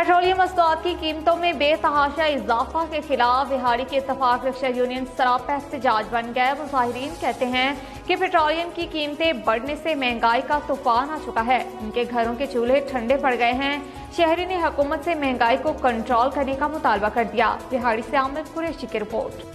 Petroleum मसनूआत की कीमतों में बेतहाशा इजाफा के खिलाफ बिहारी के इत्तफाक रिक्शा यूनियन सरापा एहतजाज बन गए। मुजाहिरीन कहते हैं कि पेट्रोलियम की कीमतें बढ़ने से महंगाई का तूफान आ चुका है। उनके घरों के चूल्हे ठंडे पड़ गए हैं। शहरी ने हुकूमत से महंगाई को कंट्रोल करने का मुतालबा कर दिया। बिहारी से आमिर कुरैशी की रिपोर्ट।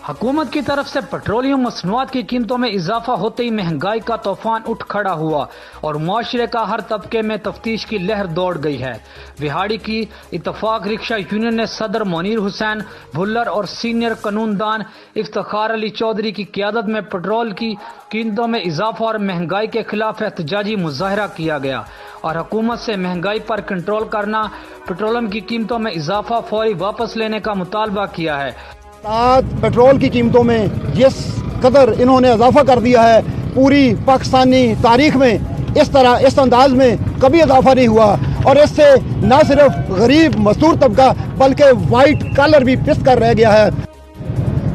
हुकूमत की तरफ से पेट्रोलियम मसनूआत की कीमतों में इजाफा होते ही महंगाई का तूफान उठ खड़ा हुआ और मुआशरे का हर तबके में तफ्तीश की लहर दौड़ गई है। बिहाड़ी की इत्तफाक रिक्शा यूनियन ने सदर मुनीर हुसैन भुल्लर और सीनियर कानूनदान इफ्तिखार अली चौधरी की क़यादत में पेट्रोल की कीमतों में इजाफा और महंगाई के खिलाफ एहतजाजी मुजाहरा किया गया और हुकूमत से महंगाई पर कंट्रोल करना, पेट्रोलियम की कीमतों में इजाफा फौरी वापस लेने का मुतालबा किया है। आज पेट्रोल की कीमतों में जिस कदर इन्होंने इजाफा कर दिया है, पूरी पाकिस्तानी तारीख में इस तरह इस अंदाज में कभी इजाफा नहीं हुआ और इससे न सिर्फ गरीब मजदूर तबका बल्कि वाइट कॉलर भी पिस कर रह गया है।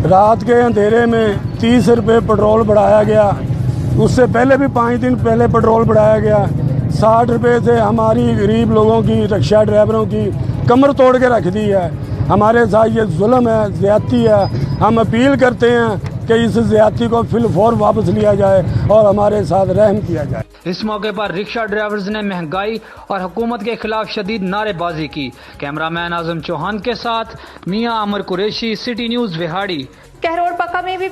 रात के अंधेरे में 30 रुपये पेट्रोल बढ़ाया गया, उससे पहले भी 5 दिन पहले पेट्रोल बढ़ाया गया। 60 रुपये से हमारी गरीब लोगों की, रिक्शा ड्राइवरों की कमर तोड़ के रख दी है। हमारे साथ ये जुल्म है, ज़्यादती है। हम अपील करते हैं कि इस ज़्यादती को फिलफौर वापस लिया जाए और हमारे साथ रहम किया जाए। इस मौके पर रिक्शा ड्राइवर्स ने महंगाई और हुकूमत के खिलाफ शदीद नारेबाजी की। कैमरामैन आजम चौहान के साथ मियां आमिर कुरैशी, सिटी न्यूज़ बिहाड़ी। कहरोड़ पक्का में भी